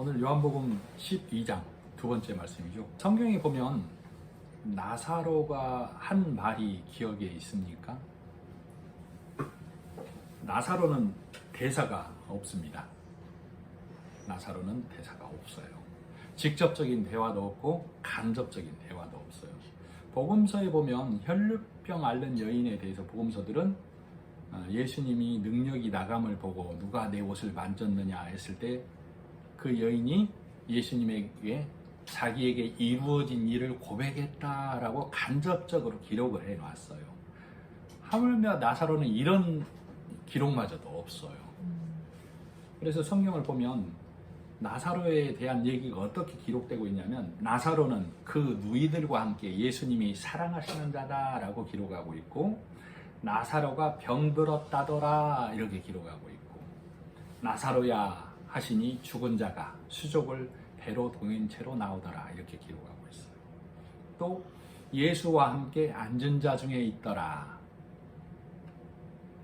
오늘 요한복음 12장 두 번째 말씀이죠. 성경에 보면 나사로가 한 말이 기억에 있습니까? 나사로는 대사가 없습니다. 나사로는 대사가 없어요. 직접적인 대화도 없고 간접적인 대화도 없어요. 복음서에 보면 혈루병 앓는 여인에 대해서 복음서들은 예수님이 능력이 나감을 보고 누가 내 옷을 만졌느냐 했을 때 그 여인이 예수님에게 자기에게 이루어진 일을 고백했다라고 간접적으로 기록을 해놨어요. 하물며 나사로는 이런 기록마저도 없어요. 그래서 성경을 보면 나사로에 대한 얘기가 어떻게 기록되고 있냐면 나사로는 그 누이들과 함께 예수님이 사랑하시는 자다라고 기록하고 있고 나사로가 병들었다더라 이렇게 기록하고 있고 나사로야 하시니 죽은 자가 수족을 배로 동인 채로 나오더라 이렇게 기록하고 있어요. 또 예수와 함께 앉은 자 중에 있더라.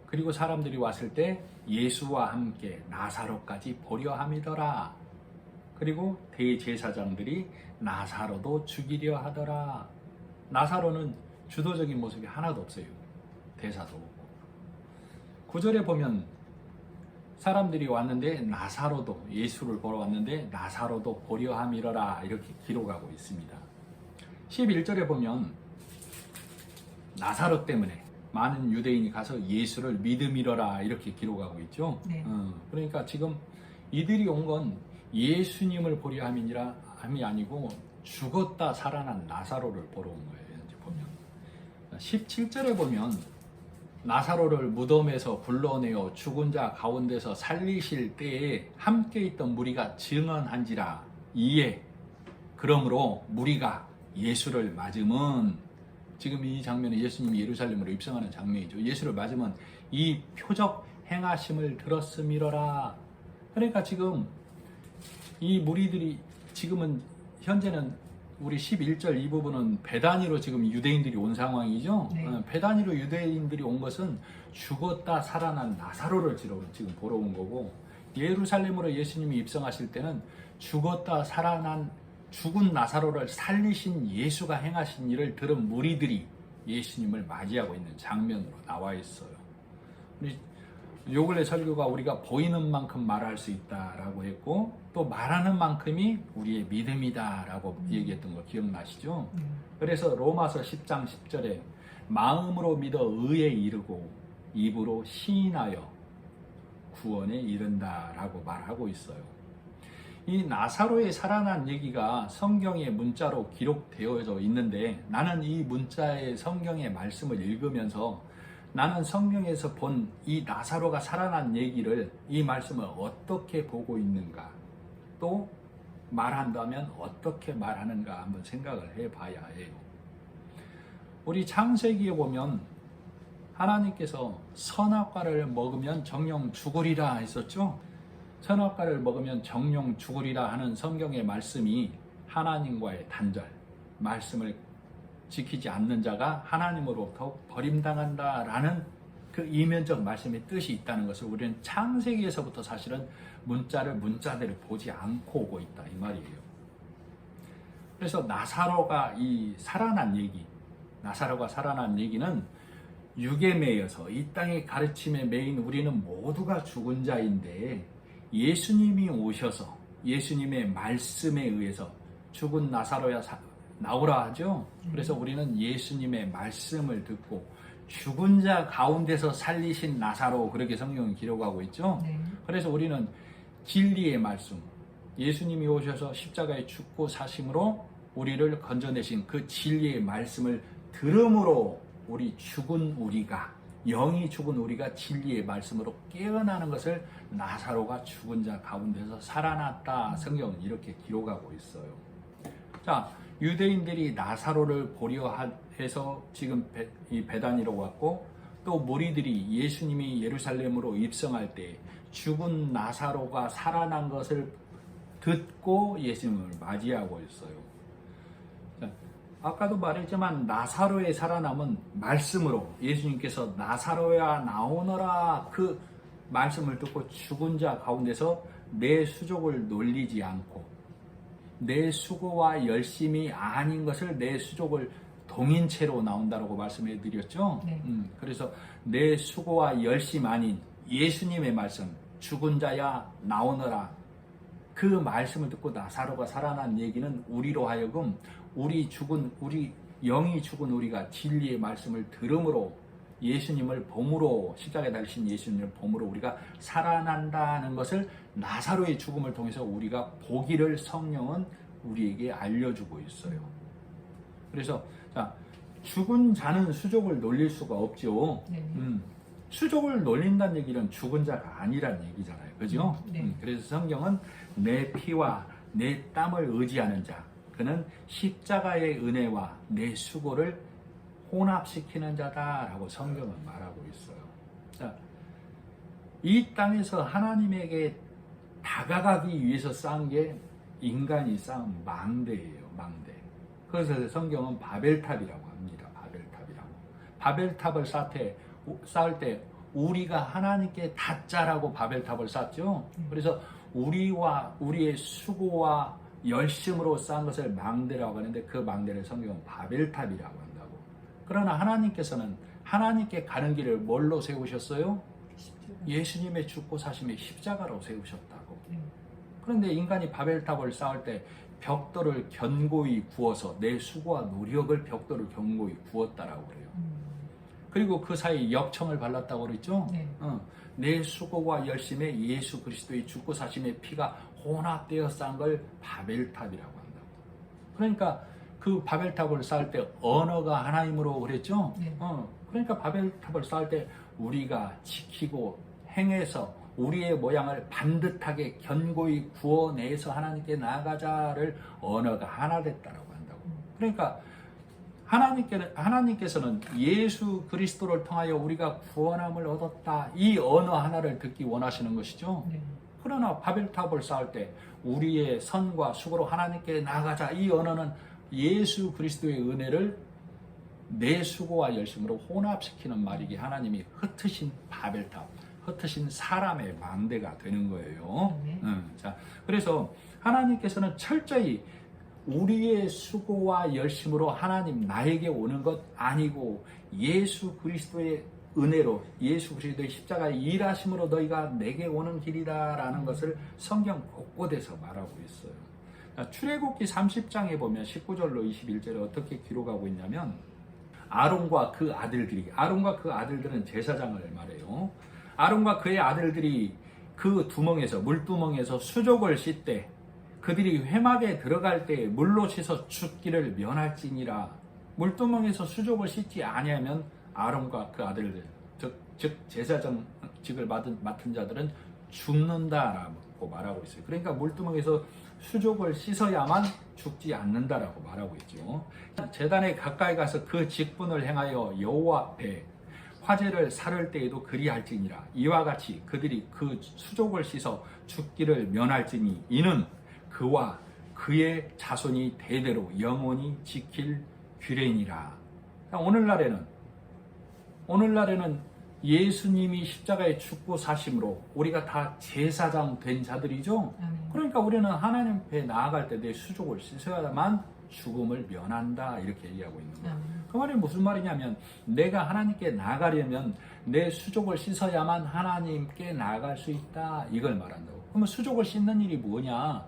그리고 사람들이 왔을 때 예수와 함께 나사로까지 보려 함이더라. 그리고 대제사장들이 나사로도 죽이려 하더라. 나사로는 주도적인 모습이 하나도 없어요. 대사도 없고. 9절에 보면 사람들이 왔는데 나사로도 예수를 보러 왔는데 나사로도 보려 함이러라 이렇게 기록하고 있습니다. 11절에 보면 나사로 때문에 많은 유대인이 가서 예수를 믿음이러라 이렇게 기록하고 있죠. 네. 그러니까 지금 이들이 온 건 예수님을 보려 함이 아니고 죽었다 살아난 나사로를 보러 온 거예요. 이제 보면 17절에 보면 나사로를 무덤에서 불러내어 죽은 자 가운데서 살리실 때에 함께 있던 무리가 증언한지라 이에 그러므로 무리가 예수를 맞으면 지금 이 장면은 예수님이 예루살렘으로 입성하는 장면이죠. 예수를 맞으면 이 표적 행하심을 들었음이러라. 그러니까 지금 이 무리들이 지금은 현재는 우리 11절 이 부분은 배단위로 지금 유대인들이 온 상황이죠. 네. 배단위로 유대인들이 온 것은 죽었다 살아난 나사로를 지금 보러 온 거고 예루살렘으로 예수님이 입성하실 때는 죽었다 살아난 죽은 나사로를 살리신 예수가 행하신 일을 들은 무리들이 예수님을 맞이하고 있는 장면으로 나와 있어요. 요 근래 설교가 우리가 보이는 만큼 말할 수 있다라고 했고 또 말하는 만큼이 우리의 믿음이다라고 얘기했던 거 기억나시죠? 그래서 로마서 10장 10절에 마음으로 믿어 의에 이르고 입으로 시인하여 구원에 이른다라고 말하고 있어요. 이 나사로의 살아난 얘기가 성경의 문자로 기록되어져 있는데 나는 이 문자의 성경의 말씀을 읽으면서 나는 성경에서 본 이 나사로가 살아난 얘기를 이 말씀을 어떻게 보고 있는가 또 말한다면 어떻게 말하는가 한번 생각을 해봐야 해요. 우리 창세기에 보면 하나님께서 선악과를 먹으면 정령 죽으리라 했었죠. 선악과를 먹으면 정령 죽으리라 하는 성경의 말씀이 하나님과의 단절, 말씀을 지키지 않는 자가 하나님으로부터 버림당한다라는 그 이면적 말씀의 뜻이 있다는 것을 우리는 창세기에서부터 사실은 문자대로 보지 않고 오고 있다 이 말이에요. 그래서 나사로가 살아난 얘기는 육에 매여서 이 땅의 가르침에 매인 우리는 모두가 죽은 자인데 예수님이 오셔서 예수님의 말씀에 의해서 죽은 나사로야 나오라 하죠. 그래서 우리는 예수님의 말씀을 듣고 죽은 자 가운데서 살리신 나사로 그렇게 성경은 기록하고 있죠. 네. 그래서 우리는 진리의 말씀 예수님이 오셔서 십자가에 죽고 사심으로 우리를 건져내신 그 진리의 말씀을 들음으로 우리 죽은 우리가 영이 죽은 우리가 진리의 말씀으로 깨어나는 것을 나사로가 죽은 자 가운데서 살아났다 성경은 이렇게 기록하고 있어요. 자, 유대인들이 나사로를 보려 해서 지금 이 베다니로 왔고 또 무리들이 예수님이 예루살렘으로 입성할 때 죽은 나사로가 살아난 것을 듣고 예수님을 맞이하고 있어요. 자, 아까도 말했지만 나사로의 살아남은 말씀으로 예수님께서 나사로야 나오너라 그 말씀을 듣고 죽은 자 가운데서 내 수족을 놀리지 않고 내 수고와 열심이 아닌 것을 내 수족을 동인채로 나온다고 말씀해 드렸죠. 네. 그래서 내 수고와 열심 아닌 예수님의 말씀, 죽은 자야 나오너라, 그 말씀을 듣고 나사로가 살아난 얘기는 우리로 하여금 우리 영이 죽은 우리가 진리의 말씀을 들음으로 예수님을 봄으로, 십자가에 달리신 예수님을 봄으로 우리가 살아난다는 것을 나사로의 죽음을 통해서 우리가 보기를 성령은 우리에게 알려주고 있어요. 그래서 자, 죽은 자는 수족을 놀릴 수가 없죠. 네. 수족을 놀린다는 얘기는 죽은 자가 아니란 얘기잖아요. 그죠? 네. 그래서 성경은 내 피와 내 땀을 의지하는 자, 그는 십자가의 은혜와 내 수고를 혼합시키는 자다라고 성경은 말하고 있어요. 자, 이 땅에서 하나님에게 다가가기 위해서 쌓은 게 인간이 쌓은 망대예요. 망대. 그래서 성경은 바벨탑이라고 합니다. 바벨탑이라고. 바벨탑을 쌓을 때 우리가 하나님께 닫자라고 바벨탑을 쌓죠. 그래서 우리와 우리의 수고와 열심으로 쌓은 것을 망대라고 하는데 그 망대를 성경은 바벨탑이라고 한다고. 그러나 하나님께서는 하나님께 가는 길을 뭘로 세우셨어요? 예수님의 죽고 사심의 십자가로 세우셨다고. 그런데 인간이 바벨탑을 쌓을 때 벽돌을 견고히 구워서 내 수고와 노력을 벽돌을 견고히 구웠다라고 그래요. 그리고 그 사이 역청을 발랐다고 그랬죠. 네. 내 수고와 열심에 예수 그리스도의 죽고 사심의 피가 혼합되어 쌓은 걸 바벨탑이라고 한다고. 그러니까 그 바벨탑을 쌓을 때 언어가 하나님으로 그랬죠. 네. 그러니까 바벨탑을 쌓을 때 우리가 지키고 행해서 우리의 모양을 반듯하게 견고히 구워내서 하나님께 나아가자를 언어가 하나 됐다라고 한다고. 그러니까 하나님께서는 예수 그리스도를 통하여 우리가 구원함을 얻었다, 이 언어 하나를 듣기 원하시는 것이죠. 네. 그러나 바벨탑을 쌓을 때 우리의 선과 수고로 하나님께 나아가자, 이 언어는 예수 그리스도의 은혜를 내 수고와 열심으로 혼합시키는 말이기에 하나님이 흩으신 바벨탑, 흩으신 사람의 망대가 되는 거예요. 네. 자, 그래서 하나님께서는 철저히 우리의 수고와 열심으로 하나님 나에게 오는 것 아니고 예수 그리스도의 은혜로, 예수 그리스도의 십자가의 일하심으로 너희가 내게 오는 길이다라는 것을 성경 곳곳에서 말하고 있어요. 출애굽기 30장에 보면 19절로 21절에 어떻게 기록하고 있냐면 아론과 그 아들들은 제사장을 말해요. 아론과 그의 아들들이 그 두멍에서, 물두멍에서 수족을 씻되 그들이 회막에 들어갈 때 물로 씻어 죽기를 면할지니라. 물두멍에서 수족을 씻지 아니하면 아론과 그 아들들, 즉 제사장직을 맡은 자들은 죽는다라고 말하고 있어요. 그러니까 물두멍에서 수족을 씻어야만 죽지 않는다라고 말하고 있죠. 제단에 가까이 가서 그 직분을 행하여 여호와 앞에 화제를 살을 때에도 그리할지니라. 이와 같이 그들이 그 수족을 씻어 죽기를 면할지니 이는 그와 그의 자손이 대대로 영원히 지킬 규례니라. 오늘날에는 예수님이 십자가에 죽고 사심으로 우리가 다 제사장 된 자들이죠. 그러니까 우리는 하나님 앞에 나아갈 때 내 수족을 씻어야만 죽음을 면한다, 이렇게 얘기하고 있는 거예요. 그 말이 무슨 말이냐면 내가 하나님께 나아가려면 내 수족을 씻어야만 하나님께 나아갈 수 있다, 이걸 말한다고. 그러면 수족을 씻는 일이 뭐냐?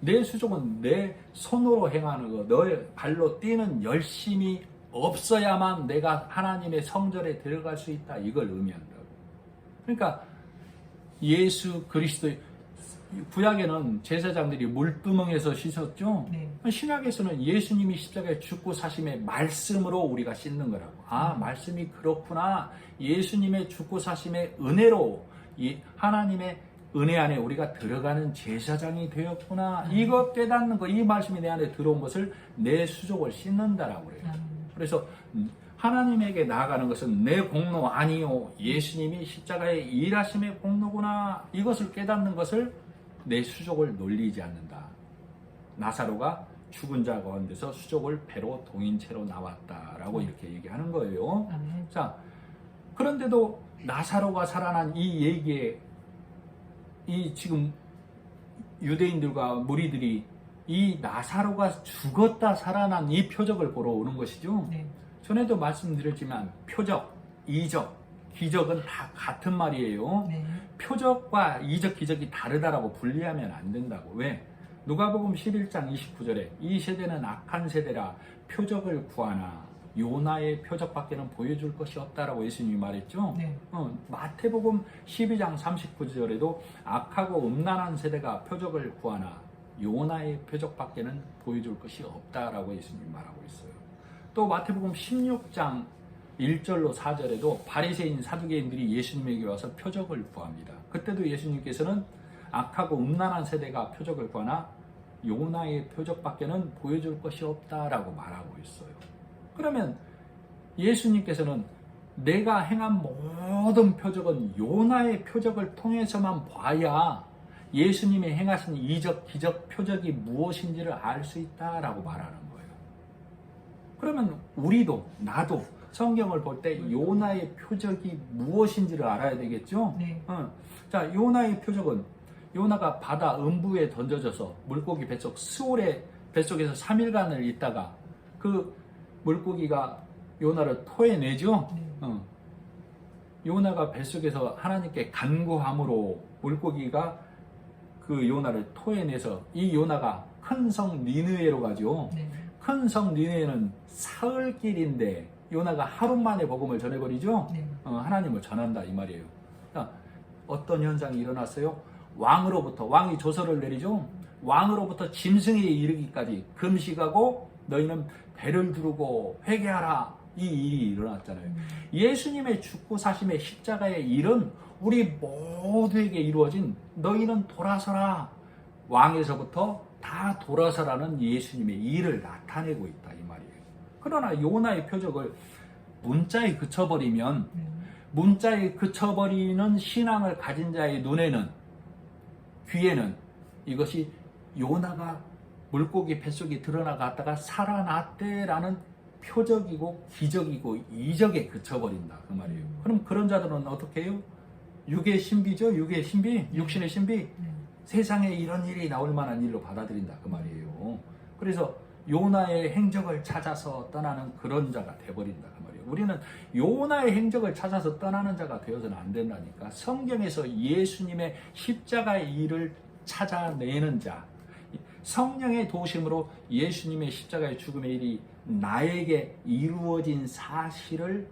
내 수족은 내 손으로 행하는 거, 너의 발로 뛰는 열심이 없어야만 내가 하나님의 성전에 들어갈 수 있다, 이걸 의미한다고. 그러니까 예수 그리스도의 구약에는 제사장들이 물두멍에서 씻었죠. 네. 신약에서는 예수님이 십자가에 죽고 사심의 말씀으로 우리가 씻는 거라고. 말씀이 그렇구나. 예수님의 죽고 사심의 은혜로 하나님의 은혜 안에 우리가 들어가는 제사장이 되었구나. 이거 깨닫는 거, 이 말씀이 내 안에 들어온 것을 내 수족을 씻는다라고 그래요. 그래서 하나님에게 나아가는 것은 내 공로 아니요, 예수님이 십자가에 일하심의 공로구나. 이것을 깨닫는 것을 내 수족을 놀리지 않는다. 나사로가 죽은 자 가운데서 수족을 배로 동인 채로 나왔다라고 이렇게 얘기하는 거예요. 자, 그런데도 나사로가 살아난 이 얘기에 이 지금 유대인들과 무리들이 이 나사로가 죽었다 살아난 이 표적을 보러 오는 것이죠. 네. 전에도 말씀드렸지만 표적, 이적, 기적은 다 같은 말이에요. 네. 표적과 이적, 기적이 다르다라고 분리하면 안 된다고. 왜? 누가복음 11장 29절에 이 세대는 악한 세대라 표적을 구하나 요나의 표적밖에는 보여줄 것이 없다라고 예수님이 말했죠. 네. 마태복음 12장 39절에도 악하고 음란한 세대가 표적을 구하나 요나의 표적밖에는 보여줄 것이 없다라고 예수님이 말하고 있어요. 또 마태복음 16장 1절로 4절에도 바리새인 사두개인들이 예수님에게 와서 표적을 구합니다. 그때도 예수님께서는 악하고 음란한 세대가 표적을 구하나 요나의 표적밖에는 보여줄 것이 없다라고 말하고 있어요. 그러면 예수님께서는 내가 행한 모든 표적은 요나의 표적을 통해서만 봐야 예수님이 행하신 이적, 기적, 표적이 무엇인지를 알 수 있다라고 말하는 거예요. 그러면 우리도, 나도 성경을 볼 때 요나의 표적이 무엇인지를 알아야 되겠죠? 네. 자, 요나의 표적은 요나가 바다 음부에 던져져서 물고기 뱃속 스올의 뱃속에서 3일간을 있다가 그 물고기가 요나를 토해내죠? 네. 요나가 뱃속에서 하나님께 간구함으로 물고기가 그 요나를 토해내서 이 요나가 큰 성 니느웨로 가죠. 네. 큰 성 니느웨는 사흘길인데 요나가 하루 만에 복음을 전해버리죠. 네. 하나님을 전한다 이 말이에요. 어떤 현상이 일어났어요? 왕이 조서를 내리죠. 왕으로부터 짐승에 이르기까지 금식하고 너희는 배를 두르고 회개하라, 이 일이 일어났잖아요. 예수님의 죽고 사심의 십자가의 일은 우리 모두에게 이루어진 너희는 돌아서라, 왕에서부터 다 돌아서라는 예수님의 일을 나타내고 있다 이 말이에요. 그러나 요나의 표적을 문자에 그쳐버리면 문자에 그쳐버리는 신앙을 가진 자의 눈에는, 귀에는 이것이 요나가 물고기 뱃속에 드러나갔다가 살아났대라는 표적이고 기적이고 이적에 그쳐버린다 그 말이에요. 그럼 그런 자들은 어떻게 해요? 육의 신비죠. 육의 신비, 육신의 신비. 세상에 이런 일이 나올 만한 일로 받아들인다 그 말이에요. 그래서 요나의 행적을 찾아서 떠나는 그런 자가 돼버린다 그 말이에요. 우리는 요나의 행적을 찾아서 떠나는 자가 되어서는 안 된다니까. 성경에서 예수님의 십자가의 일을 찾아내는 자, 성령의 도심으로 예수님의 십자가의 죽음의 일이 나에게 이루어진 사실을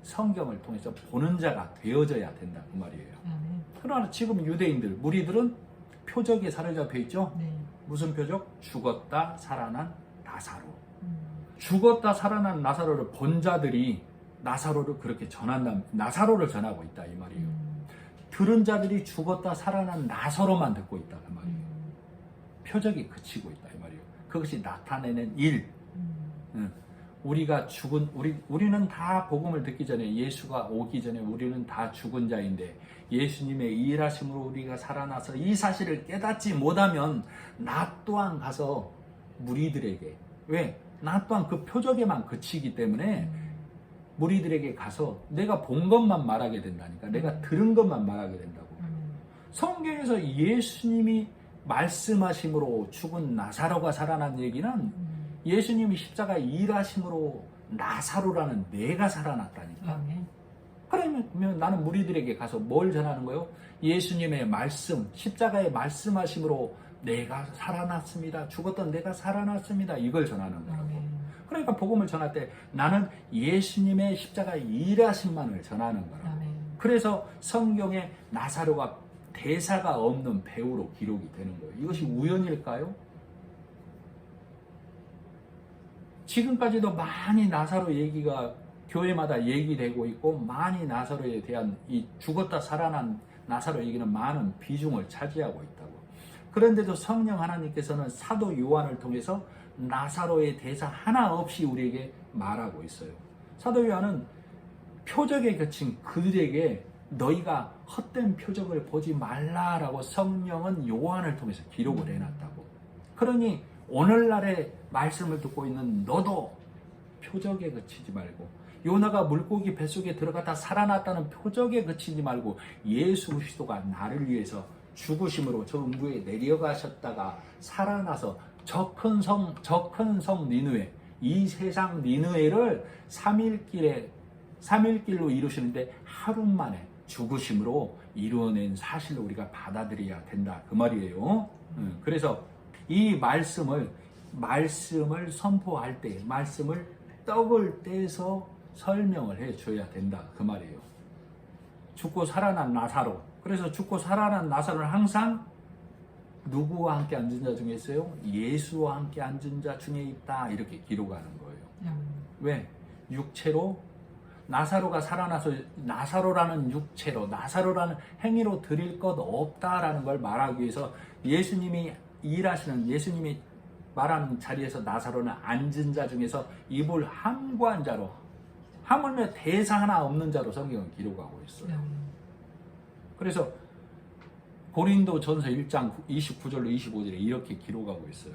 성경을 통해서 보는 자가 되어져야 된다 그 말이에요. 그러나 지금 유대인들, 무리들은 표적에 사로잡혀 있죠. 네. 무슨 표적? 죽었다 살아난 나사로. 죽었다 살아난 나사로를 본 자들이 나사로를 그렇게 전한다, 나사로를 전하고 있다 이 말이에요. 들은 자들이 죽었다 살아난 나사로만 듣고 있다 그 말이에요. 표적이 그치고 있다 이 말이에요. 그것이 나타내는 일. 우리가 죽은 우리는 다 복음을 듣기 전에, 예수가 오기 전에 우리는 다 죽은 자인데 예수님의 일하심으로 우리가 살아나서 이 사실을 깨닫지 못하면 나 또한 가서 무리들에게, 왜? 나 또한 그 표적에만 그치기 때문에 무리들에게 가서 내가 본 것만 말하게 된다니까. 내가 들은 것만 말하게 된다고. 성경에서 예수님이 말씀하심으로 죽은 나사로가 살아난 얘기는 예수님이 십자가에 일하심으로 나사로라는 내가 살아났다니까. 그러면 나는 무리들에게 가서 뭘 전하는 거예요? 예수님의 말씀, 십자가의 말씀하심으로 내가 살아났습니다. 죽었던 내가 살아났습니다. 이걸 전하는 거라고. 그러니까 복음을 전할 때 나는 예수님의 십자가의 일하심만을 전하는 거라고. 그래서 성경에 나사로가 대사가 없는 배우로 기록이 되는 거예요. 이것이 우연일까요? 지금까지도 많이 나사로 얘기가 교회마다 얘기되고 있고, 많이 나사로에 대한 이 죽었다 살아난 나사로 얘기는 많은 비중을 차지하고 있다고. 그런데도 성령 하나님께서는 사도 요한을 통해서 나사로의 대사 하나 없이 우리에게 말하고 있어요. 사도 요한은 표적에 그친 그들에게 너희가 헛된 표적을 보지 말라라고 성령은 요한을 통해서 기록을 해놨다고. 그러니 오늘날의 말씀을 듣고 있는 너도 표적에 그치지 말고, 요나가 물고기 뱃속에 들어갔다 살아났다는 표적에 그치지 말고 예수 그리스도가 나를 위해서 죽으심으로 저 음부에 내려가셨다가 살아나서 저 큰 성 니느웨, 이 세상 니느웨를 3일길로 이루시는데 하루 만에 죽으심으로 이루어낸 사실로 우리가 받아들여야 된다 그 말이에요. 그래서 이 말씀을 선포할 때 말씀을 떡을 떼서 설명을 해줘야 된다 그 말이에요. 죽고 살아난 나사로. 그래서 죽고 살아난 나사로는 항상 누구와 함께 앉은 자 중에 있어요? 예수와 함께 앉은 자 중에 있다 이렇게 기록하는 거예요. 왜? 육체로 나사로가 살아나서 나사로라는 육체로 나사로라는 행위로 드릴 것 없다라는 걸 말하기 위해서 예수님이 일하시는 예수님이 말하는 자리에서 나사로는 앉은 자 중에서 입을 함구한 자로 하물며 대사 하나 없는 자로 성경은 기록하고 있어요. 그래서 고린도전서 1장 29절로 25절에 이렇게 기록하고 있어요.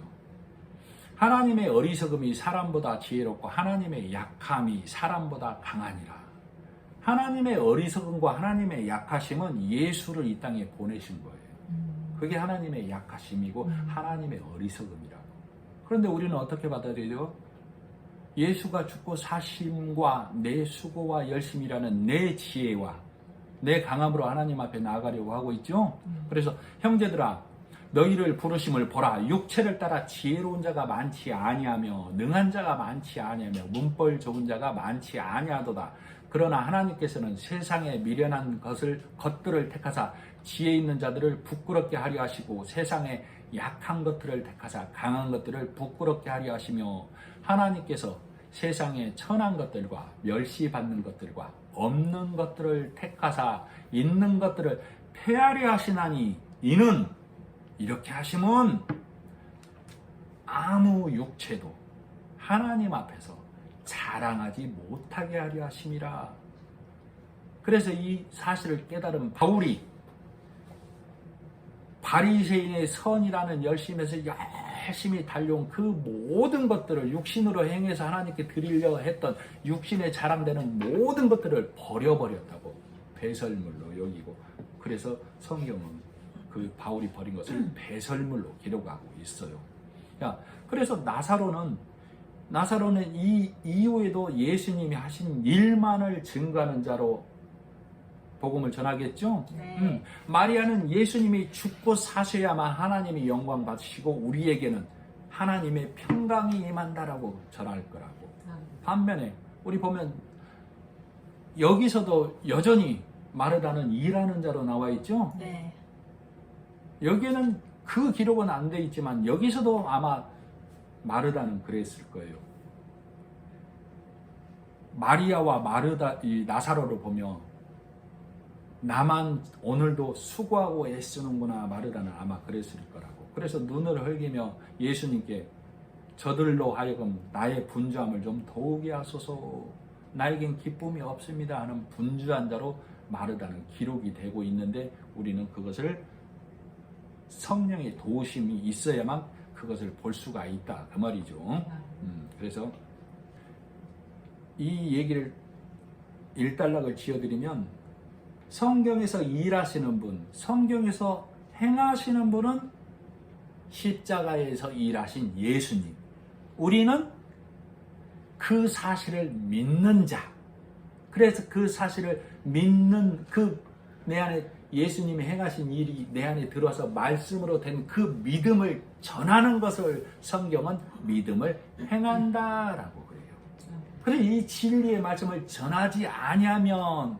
하나님의 어리석음이 사람보다 지혜롭고 하나님의 약함이 사람보다 강하니라. 하나님의 어리석음과 하나님의 약하심은 예수를 이 땅에 보내신 거예요. 그게 하나님의 약하심이고 하나님의 어리석음이라고. 그런데 우리는 어떻게 받아들여요? 예수가 죽고 사심과 내 수고와 열심이라는 내 지혜와 내 강함으로 하나님 앞에 나아가려고 하고 있죠. 그래서 형제들아 너희를 부르심을 보라. 육체를 따라 지혜로운 자가 많지 아니하며 능한 자가 많지 아니하며 문벌 좋은 자가 많지 아니하도다. 그러나 하나님께서는 세상에 미련한 것들을 택하사 지혜 있는 자들을 부끄럽게 하려 하시고 세상에 약한 것들을 택하사 강한 것들을 부끄럽게 하려 하시며 하나님께서 세상에 천한 것들과 멸시받는 것들과 없는 것들을 택하사 있는 것들을 폐하려 하시나니 이는 이렇게 하심은 아무 육체도 하나님 앞에서 자랑하지 못하게 하려 하심이라. 그래서 이 사실을 깨달은 바울이 바리새인의 선이라는 열심에서 열심히 달려온 그 모든 것들을 육신으로 행해서 하나님께 드리려 했던 육신에 자랑되는 모든 것들을 버려버렸다고 배설물로 여기고, 그래서 성경은 그 바울이 버린 것을 배설물로 기록하고 있어요. 그래서 나사로는 이 이후에도 예수님이 하신 일만을 증거하는 자로 복음을 전하겠죠. 마리아는 예수님이 죽고 사셔야만 하나님이 영광 받으시고 우리에게는 하나님의 평강이 임한다라고 전할 거라고. 반면에 우리 보면 여기서도 여전히 마르다는 일하는 자로 나와 있죠. 네. 여기에는 그 기록은 안 돼 있지만 여기서도 아마 마르다는 그랬을 거예요. 마리아와 마르다, 이 나사로를 보며 나만 오늘도 수고하고 애쓰는구나 마르다는 아마 그랬을 거라고. 그래서 눈을 흘기며 예수님께 저들로 하여금 나의 분주함을 좀 더욱이 하소서, 나에겐 기쁨이 없습니다 하는 분주한 자로 마르다는 기록이 되고 있는데, 우리는 그것을 성령의 도우심이 있어야만 그것을 볼 수가 있다 그 말이죠. 그래서 이 얘기를 일단락을 지어드리면, 성경에서 일하시는 분, 성경에서 행하시는 분은 십자가에서 일하신 예수님, 우리는 그 사실을 믿는 자. 그래서 그 사실을 믿는 내 안에 예수님이 행하신 일이 내 안에 들어와서 말씀으로 된 그 믿음을 전하는 것을 성경은 믿음을 행한다라고 그래요. 그래서 이 진리의 말씀을 전하지 아니하면,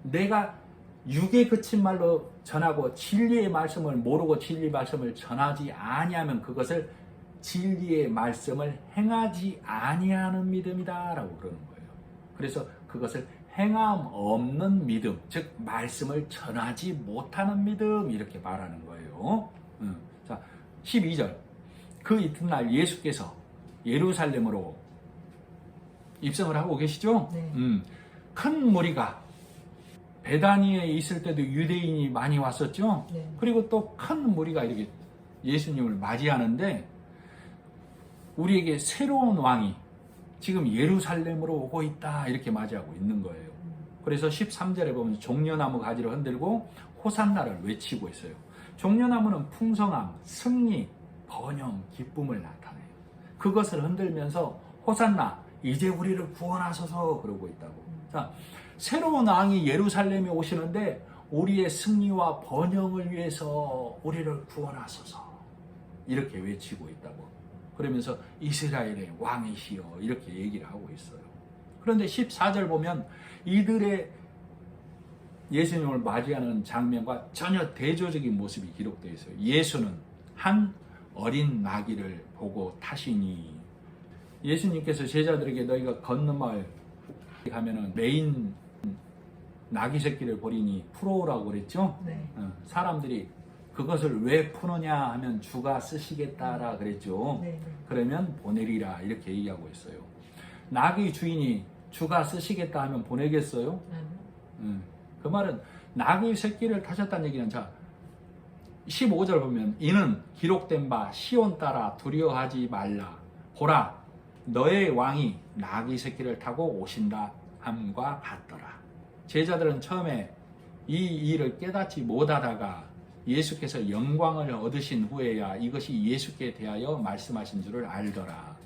내가 육에 그친 말로 전하고 진리의 말씀을 모르고 진리의 말씀을 전하지 아니하면 그것을 진리의 말씀을 행하지 아니하는 믿음이다라고 그러는 거예요. 그래서 그것을 행함 없는 믿음, 즉 말씀을 전하지 못하는 믿음, 이렇게 말하는 거예요. 자, 12절. 그 이튿날 예수께서 예루살렘으로 입성을 하고 계시죠? 네. 큰 무리가, 베다니에 있을 때도 유대인이 많이 왔었죠? 네. 그리고 또 큰 무리가 이렇게 예수님을 맞이하는데, 우리에게 새로운 왕이 지금 예루살렘으로 오고 있다 이렇게 맞이하고 있는 거예요. 그래서 13절에 보면 종려나무 가지를 흔들고 호산나를 외치고 있어요. 종려나무는 풍성함, 승리, 번영, 기쁨을 나타내요. 그것을 흔들면서 호산나, 이제 우리를 구원하소서 그러고 있다고. 자, 새로운 왕이 예루살렘에 오시는데 우리의 승리와 번영을 위해서 우리를 구원하소서 이렇게 외치고 있다고. 그러면서 이스라엘의 왕이시여 이렇게 얘기를 하고 있어요. 그런데 14절 보면 이들의 예수님을 맞이하는 장면과 전혀 대조적인 모습이 기록되어 있어요. 예수는 한 어린 나귀를 보고 타시니, 예수님께서 제자들에게 너희가 건너마을 가면은 메인 나귀 새끼를 버리니 풀어오라고 그랬죠. 네. 사람들이 그것을 왜 푸느냐 하면 주가 쓰시겠다라 그랬죠. 네. 그러면 보내리라 이렇게 얘기하고 있어요. 나귀 주인이 주가 쓰시겠다 하면 보내겠어요? 그 말은 나귀 새끼를 타셨다는 얘기는, 자 15절 보면 이는 기록된 바 시온 따라 두려워하지 말라 보라 너의 왕이 나귀 새끼를 타고 오신다 함과 같더라. 제자들은 처음에 이 일을 깨닫지 못하다가 예수께서 영광을 얻으신 후에야 이것이 예수께 대하여 말씀하신 줄을 알더라.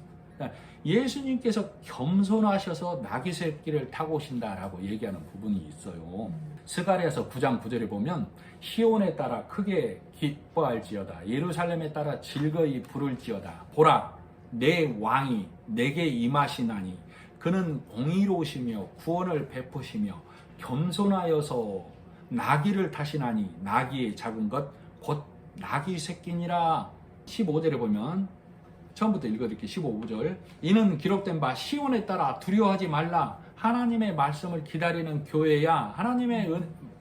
예수님께서 겸손하셔서 나귀 새끼를 타고 오신다라고 얘기하는 부분이 있어요. 스가랴서 9장 9절에 보면 시온에 따라 크게 기뻐할지어다 예루살렘에 따라 즐거이 부를지어다 보라 내 왕이 내게 임하시나니 그는 공의로우시며 구원을 베푸시며 겸손하여서 나귀를 타시나니 나귀의 작은 것 곧 나귀 새끼니라. 15절에 보면 처음부터 읽어드릴게요. 15절 이는 기록된 바 시온에 따라 두려워하지 말라. 하나님의 말씀을 기다리는 교회야, 하나님의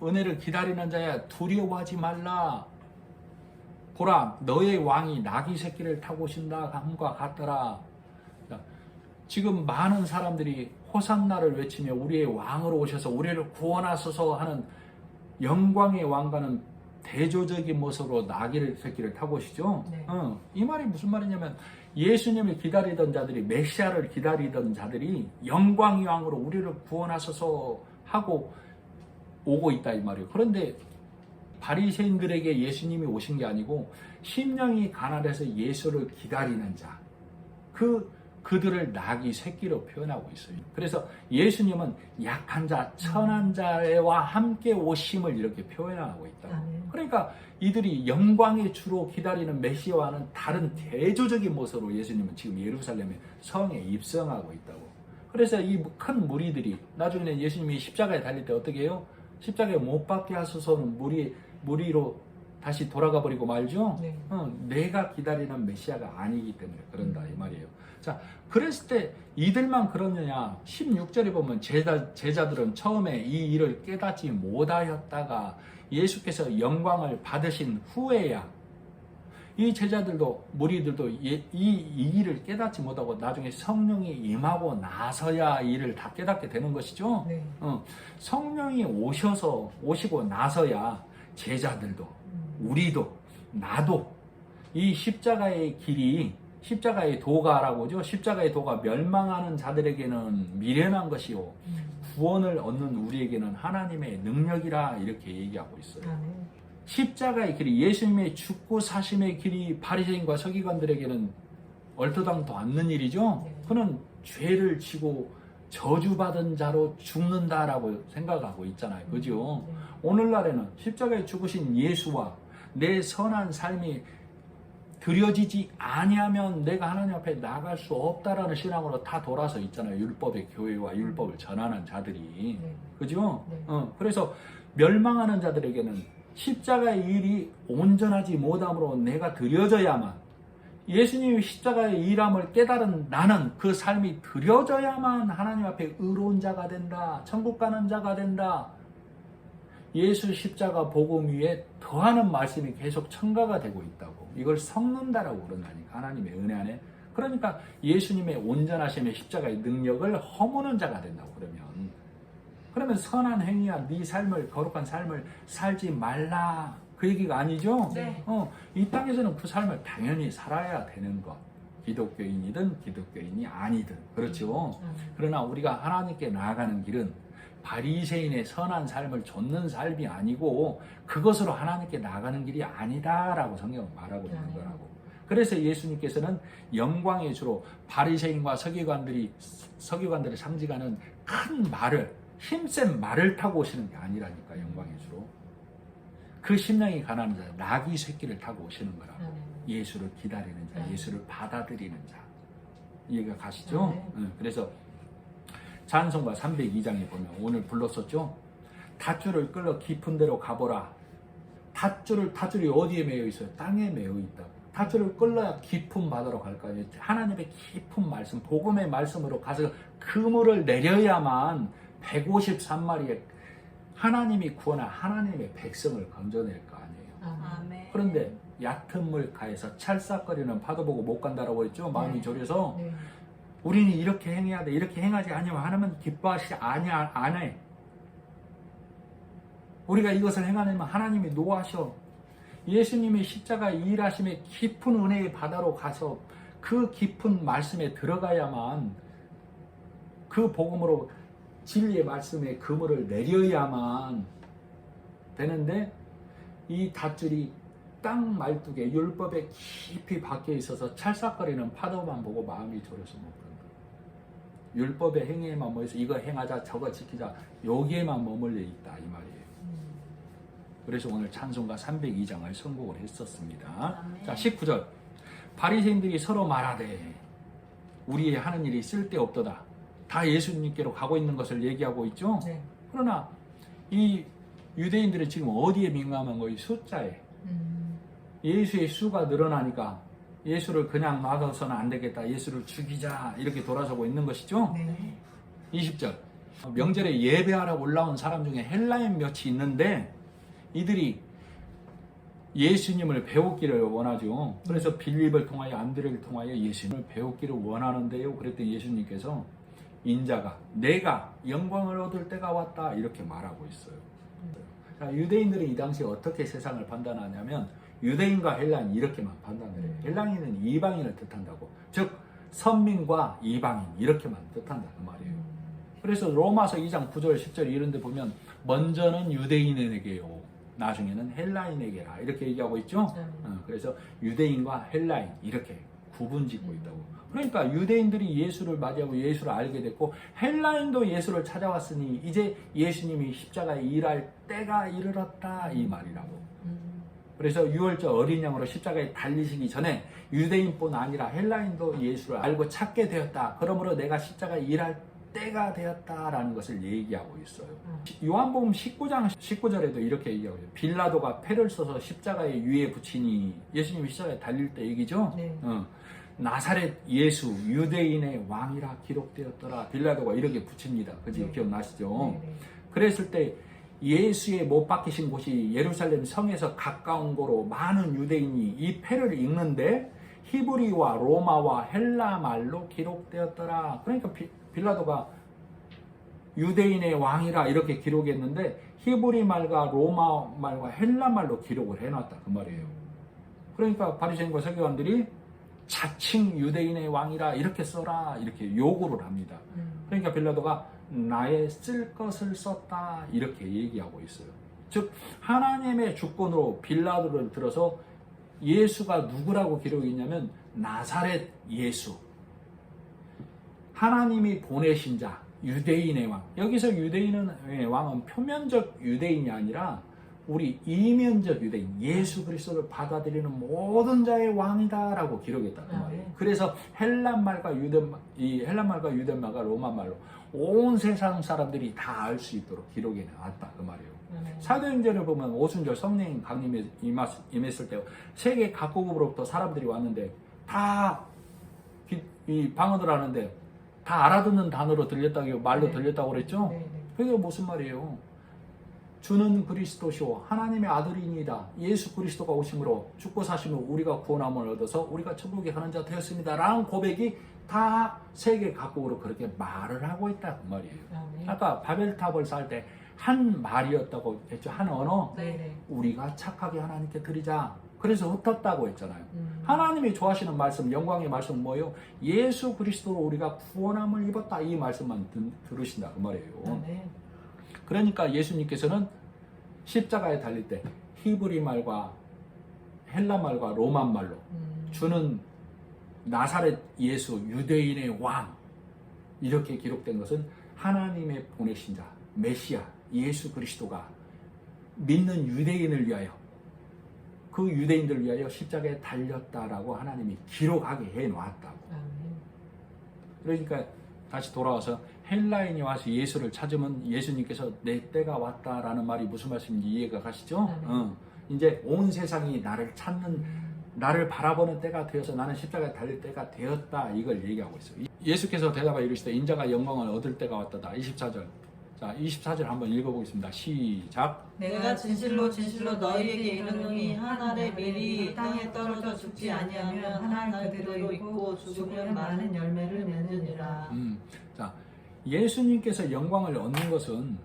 은혜를 기다리는 자야, 두려워하지 말라. 보라 너의 왕이 나귀 새끼를 타고 오신다 함과 같더라. 지금 많은 사람들이 호산나를 외치며 우리의 왕으로 오셔서 우리를 구원하소서 하는 영광의 왕과는 대조적인 모습으로 나귀 새끼를 타고 오시죠. 네. 이 말이 무슨 말이냐면 예수님을 기다리던 자들이, 메시아를 기다리던 자들이 영광의 왕으로 우리를 구원하소서 하고 오고 있다 이 말이에요. 그런데 바리새인들에게 예수님이 오신 게 아니고 심령이 가난해서 예수를 기다리는 자, 그들을 나귀 새끼로 표현하고 있어요. 그래서 예수님은 약한 자, 천한 자와 함께 오심을 이렇게 표현하고 있다고. 그러니까 이들이 영광의 주로 기다리는 메시아와는 다른 대조적인 모습으로 예수님은 지금 예루살렘의 성에 입성하고 있다고. 그래서 이 큰 무리들이 나중에는 예수님이 십자가에 달릴 때 어떻게 해요? 십자가에 못 박게 하소서는 무리로 다시 돌아가 버리고 말죠. 네. 내가 기다리는 메시아가 아니기 때문에 그런다 이 말이에요. 자, 그랬을 때 이들만 그러느냐? 16절에 보면 제자들은 처음에 이 일을 깨닫지 못하였다가 예수께서 영광을 받으신 후에야 이 제자들도 무리들도 이 일을 깨닫지 못하고 나중에 성령이 임하고 나서야 이 일을 다 깨닫게 되는 것이죠. 네. 성령이 오시고 나서야 제자들도 우리도 나도 이 십자가의 길이, 십자가의 도가라고 하죠. 십자가의 도가 멸망하는 자들에게는 미련한 것이요 구원을 얻는 우리에게는 하나님의 능력이라 이렇게 얘기하고 있어요. 십자가의 길이, 예수님의 죽고 사심의 길이 바리새인과 서기관들에게는 얼토당토 않는 일이죠. 그는 죄를 지고 저주받은 자로 죽는다라고 생각하고 있잖아요. 그죠? 오늘날에는 십자가에 죽으신 예수와 내 선한 삶이 드려지지 아니하면 내가 하나님 앞에 나갈 수 없다라는 신앙으로 다 돌아서 있잖아요. 율법의 교회와 율법을 전하는 자들이. 그죠? 그래서 멸망하는 자들에게는 십자가의 일이 온전하지 못함으로 내가 드려져야만, 예수님이 십자가의 일함을 깨달은 나는 그 삶이 드려져야만 하나님 앞에 의로운 자가 된다, 천국 가는 자가 된다. 예수 십자가 복음 위에 더하는 말씀이 계속 첨가가 되고 있다고. 이걸 섞는다라고 그런다니까, 하나님의 은혜 안에. 그러니까 예수님의 온전하심의 십자가의 능력을 허무는 자가 된다고. 그러면 선한 행위야 네 삶을, 거룩한 삶을 살지 말라 그 얘기가 아니죠. 네. 이 땅에서는 그 삶을 당연히 살아야 되는 것. 기독교인이든 기독교인이 아니든 그렇죠. 그러나 우리가 하나님께 나아가는 길은 바리새인의 선한 삶을 좇는 삶이 아니고 그것으로 하나님께 나아가는 길이 아니다라고 성경은 말하고 있는 거라고. 그래서 예수님께서는 영광의 주로 바리새인과 서기관들이 상징하는 큰 말을, 힘센 말을 타고 오시는 게 아니라니까. 영광의 주로 그 심령이 가난한 자, 나귀 새끼를 타고 오시는 거라고. 예수를 기다리는 자, 예수를 받아들이는 자. 이해가 가시죠? 그래서 찬송가 302장에 보면 오늘 불렀었죠. 닷줄을 끌어 깊은 데로 가보라. 닷줄이 어디에 매여 있어요? 땅에 매여 있다. 닷줄을 끌어야 깊은 바다로 갈까요? 하나님의 깊은 말씀, 복음의 말씀으로 가서 그물을 내려야만 153마리의 하나님이 구원한 하나님의 백성을 건져낼 거 아니에요. 아멘. 그런데 얕은 물가에서 찰싹거리는 파도 보고 못 간다라고 했죠. 마음이 졸여서. 우리는 이렇게 행해야 돼. 이렇게 행하지 않으면 하나님은 기뻐하시지 안 해. 우리가 이것을 행하려면 하나님이 노하셔. 예수님이 십자가 일하심의 깊은 은혜의 바다로 가서 그 깊은 말씀에 들어가야만 그 복음으로 진리의 말씀에 그물을 내려야만 되는데 이 닷줄이 땅 말뚝에 율법에 깊이 박혀 있어서 찰싹거리는 파도만 보고 마음이 졸여서 못 간다. 율법의 행위에만 모여서 이거 행하자 저거 지키자 여기에만 머물러 있다 이 말이에요. 그래서 오늘 찬송가 302장을 선곡을 했었습니다. 자 19절 바리새인들이 서로 말하되 우리의 하는 일이 쓸데없도다. 다 예수님께로 가고 있는 것을 얘기하고 있죠. 그러나 이 유대인들은 지금 어디에 민감한 거예요? 숫자에. 예수의 수가 늘어나니까 예수를 그냥 놔둬서는 안 되겠다. 예수를 죽이자. 이렇게 돌아서고 있는 것이죠. 20절 명절에 예배하러 올라온 사람 중에 헬라인 몇이 있는데 이들이 예수님을 배우기를 원하죠. 그래서 빌립을 통하여 안드레를 통하여 예수님을 배우기를 원하는데요. 그랬더니 예수님께서 인자가 내가 영광을 얻을 때가 왔다 이렇게 말하고 있어요. 자, 유대인들은 이 당시에 어떻게 세상을 판단하냐면 유대인과 헬라인 이렇게만 판단을 해요. 헬라인은 이방인을 뜻한다고. 즉 선민과 이방인 이렇게만 뜻한다 그 말이에요. 그래서 로마서 2장 9절 10절 이런 데 보면 먼저는 유대인에게요 나중에는 헬라인에게라 이렇게 얘기하고 있죠. 그래서 유대인과 헬라인 이렇게 구분짓고 있다고. 그러니까 유대인들이 예수를 맞이하고 예수를 알게 됐고 헬라인도 예수를 찾아왔으니 이제 예수님이 십자가에 일할 때가 이르렀다 이 말이라고. 그래서 유월절 어린 양으로 십자가에 달리시기 전에 유대인뿐 아니라 헬라인도 예수를 알고 찾게 되었다. 그러므로 내가 십자가에 일할 때가 되었다라는 것을 얘기하고 있어요. 요한복음 19장 19절에도 이렇게 얘기하고 있어요. 빌라도가 패를 써서 십자가에 위에 붙이니 예수님이 십자가에 달릴 때 얘기죠. 나사렛 예수 유대인의 왕이라 기록되었더라. 빌라도가 이렇게 붙입니다. 그지? 기억나시죠? 그랬을 때 예수의 못 박히신 곳이 예루살렘 성에서 가까운 거로 많은 유대인이 이 패를 읽는데 히브리와 로마와 헬라 말로 기록되었더라. 그러니까 빌라도가 유대인의 왕이라 이렇게 기록했는데 히브리 말과 로마 말과 헬라 말로 기록을 해놨다 그 말이에요. 그러니까 바리새인과 서기관들이 자칭 유대인의 왕이라 이렇게 써라 이렇게 요구를 합니다. 그러니까 빌라도가 나의 쓸 것을 썼다 이렇게 얘기하고 있어요. 즉 하나님의 주권으로 빌라도를 들어서 예수가 누구라고 기록이 있냐면 나사렛 예수, 하나님이 보내신 자, 유대인의 왕. 여기서 유대인의 왕은 표면적 유대인이 아니라 우리 이면적 유대인, 예수 그리스도를 받아들이는 모든 자의 왕이다라고 기록했다 그 말이에요. 그래서 헬란말과 유대말과 로마말로 온 세상 사람들이 다 알 수 있도록 기록해 놨다 그 말이에요. 사도행전을 보면 오순절 성령 강림에 임했을 때 세계 각국으로부터 사람들이 왔는데 다 이 방언을 하는데 다 알아듣는 단어로 들렸다고 말로 들렸다고 그랬죠. 그게 무슨 말이에요? 주는 그리스도시오 하나님의 아들이니이다. 예수 그리스도가 오심으로 죽고 사심으로 우리가 구원함을 얻어서 우리가 천국에 가는 자 되었습니다 라는 고백이 다 세계 각국으로 그렇게 말을 하고 있다 그 말이에요. 아까 바벨탑을 쌓을 때 한 말이었다고 했죠. 한 언어. 우리가 착하게 하나님께 드리자. 그래서 흩었다고 했잖아요. 하나님이 좋아하시는 말씀, 영광의 말씀은 뭐예요? 예수 그리스도로 우리가 구원함을 입었다. 이 말씀만 들으신다 그 말이에요. 그러니까 예수님께서는 십자가에 달릴 때 히브리 말과 헬라 말과 로만 말로 주는 나사렛 예수 유대인의 왕 이렇게 기록된 것은 하나님의 보내신 자 메시아 예수 그리스도가 믿는 유대인을 위하여 그 유대인들을 위하여 십자가에 달렸다라고 하나님이 기록하게 해놨다고. 그러니까 다시 돌아와서 헬라인이 와서 예수를 찾으면 예수님께서 내 때가 왔다라는 말이 무슨 말씀인지 이해가 가시죠? 이제 온 세상이 나를 찾는 나를 바라보는 때가 되어서 나는 십자가에 달릴 때가 되었다 이걸 얘기하고 있어요. 예수께서 대답하여 이르시되 인자가 영광을 얻을 때가 왔다다. 24절. 자, 24절 한번 읽어보겠습니다. 시작. 내가 진실로 진실로 너희에게 이르노니 한 알의 밀이 땅에 떨어져 죽지 아니하면 한 알 그대로 있고 죽으면 많은 열매를 맺느니라. 자, 예수님께서 영광을 얻는 것은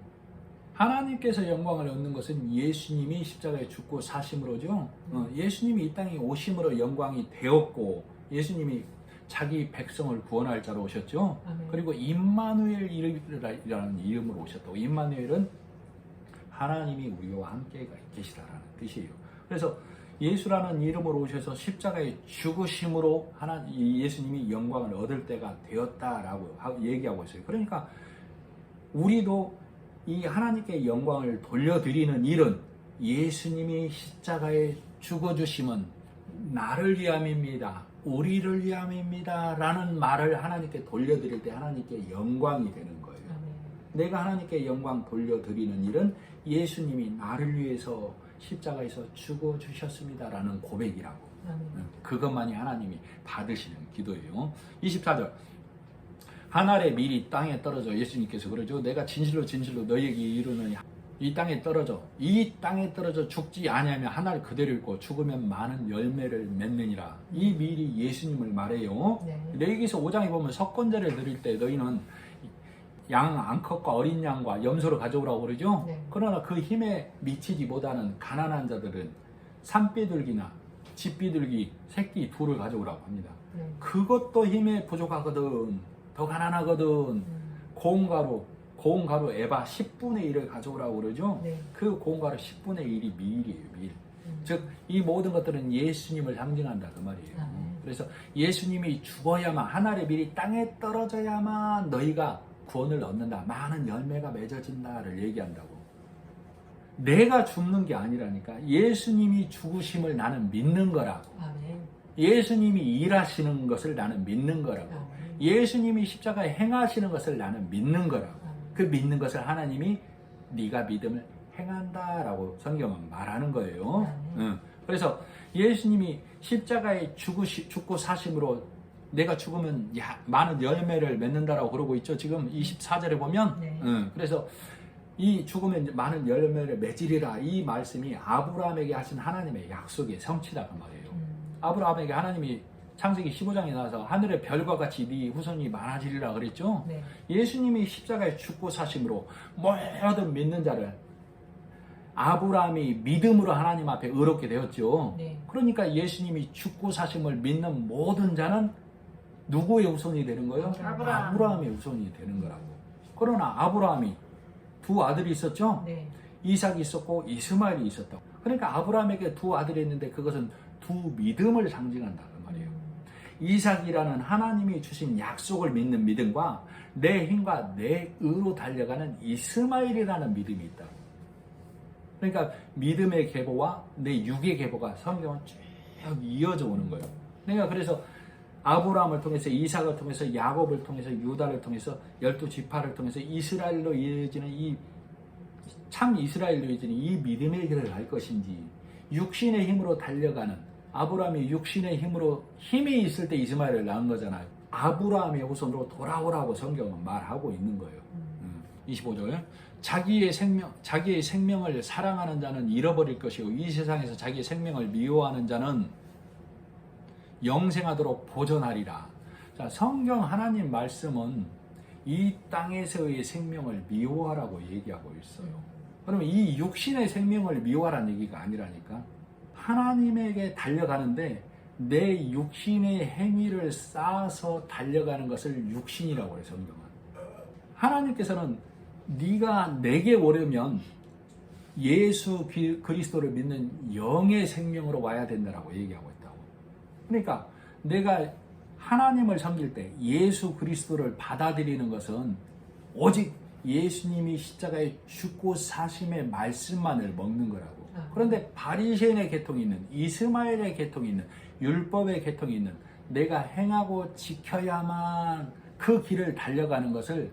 하나님께서 영광을 얻는 것은 예수님이 십자가에 죽고 사심으로죠. 예수님이 이 땅에 오심으로 영광이 되었고 예수님이 자기 백성을 구원할 자로 오셨죠. 그리고 임마누엘이라는 이름으로 오셨다고. 임마누엘은 하나님이 우리와 함께 계시다라는 뜻이에요. 그래서 예수라는 이름으로 오셔서 십자가에 죽으심으로 예수님이 영광을 얻을 때가 되었다라고 얘기하고 있어요. 그러니까 우리도 이 하나님께 영광을 돌려드리는 일은 예수님이 십자가에 죽어주심은 나를 위함입니다. 우리를 위함입니다. 라는 말을 하나님께 돌려드릴 때 하나님께 영광이 되는 거예요. 내가 하나님께 영광 돌려드리는 일은 예수님이 나를 위해서 십자가에서 죽어주셨습니다. 라는 고백이라고. 그것만이 하나님이 받으시는 기도예요. 24절. 한 알의 밀이 땅에 떨어져 예수님께서 그러죠. 내가 진실로 진실로 너희에게 이르노니 이 땅에 떨어져 죽지 아니하면 한 알 그대로 있고 죽으면 많은 열매를 맺느니라. 이 밀이 예수님을 말해요. 레위기서 5장에 보면 석권제를 드릴 때 너희는 양 암컷과 어린 양과 염소를 가져오라고 그러죠. 그러나 그 힘에 미치지 못하는 가난한 자들은 산비둘기나 집비둘기 새끼 둘을 가져오라고 합니다. 그것도 힘에 부족하거든. 더 가난하거든. 고운 가루 에바 10분의 1을 가져오라고 그러죠. 그 고운 가루 10분의 1이 밀이에요. 밀. 즉 이 모든 것들은 예수님을 상징한다 그 말이에요. 그래서 예수님이 죽어야만 한 알의 밀이 땅에 떨어져야만 너희가 구원을 얻는다. 많은 열매가 맺어진다를 얘기한다고. 내가 죽는 게 아니라니까. 예수님이 죽으심을 나는 믿는 거라고. 예수님이 일하시는 것을 나는 믿는 거라고. 예수님이 십자가에 행하시는 것을 나는 믿는 거라고. 그 믿는 것을 하나님이 네가 믿음을 행한다라고 성경은 말하는 거예요. 그래서 예수님이 십자가에 죽고 사심으로 내가 죽으면 많은 열매를 맺는다라고 그러고 있죠. 지금 24절에 보면. 그래서 이 죽으면 많은 열매를 맺으리라. 이 말씀이 아브라함에게 하신 하나님의 약속의 성취다 그 말이에요. 아브라함에게 하나님이 창세기 15장에 나와서 하늘의 별과 같이 네 후손이 많아지리라 그랬죠. 예수님이 십자가에 죽고 사심으로 모든 믿는 자를 아브라함이 믿음으로 하나님 앞에 의롭게 되었죠. 그러니까 예수님이 죽고 사심을 믿는 모든 자는 누구의 후손이 되는 거예요? 아브라함의 후손이 되는 거라고. 그러나 아브라함이 두 아들이 있었죠. 이삭이 있었고 이스마엘이 있었다고. 그러니까 아브라함에게 두 아들이 있는데 그것은 두 믿음을 상징한다 그 말이에요. 이삭이라는 하나님이 주신 약속을 믿는 믿음과 내 힘과 내 의로 달려가는 이스마엘이라는 믿음이 있다. 그러니까 믿음의 계보와 내 육의 계보가 성경은 쭉 이어져 오는 거예요. 그러니까 그래서 아브라함을 통해서 이삭을 통해서 야곱을 통해서 유다를 통해서 12지파를 통해서 이스라엘로 이어지는 이 참 이스라엘로 이어지는 이 믿음의 길을 갈 것인지 육신의 힘으로 달려가는 아브라함이 육신의 힘으로 힘이 있을 때 이스마엘을 낳은 거잖아요. 아브라함의 후손으로 돌아오라고 성경은 말하고 있는 거예요. 25절 자기의 생명을 사랑하는 자는 잃어버릴 것이고 이 세상에서 자기의 생명을 미워하는 자는 영생하도록 보존하리라. 자, 성경 하나님 말씀은 이 땅에서의 생명을 미워하라고 얘기하고 있어요. 그러면 이 육신의 생명을 미워하라는 얘기가 아니라니까. 하나님에게 달려가는데 내 육신의 행위를 쌓아서 달려가는 것을 육신이라고 해요. 성경은. 하나님께서는 네가 내게 오려면 예수 그리스도를 믿는 영의 생명으로 와야 된다라고 얘기하고 있다고. 그러니까 내가 하나님을 섬길 때 예수 그리스도를 받아들이는 것은 오직 예수님이 십자가에 죽고 사심의 말씀만을 먹는 거라고. 그런데 바리새인의 계통이 있는, 이스마엘의 계통이 있는, 율법의 계통이 있는 내가 행하고 지켜야만 그 길을 달려가는 것을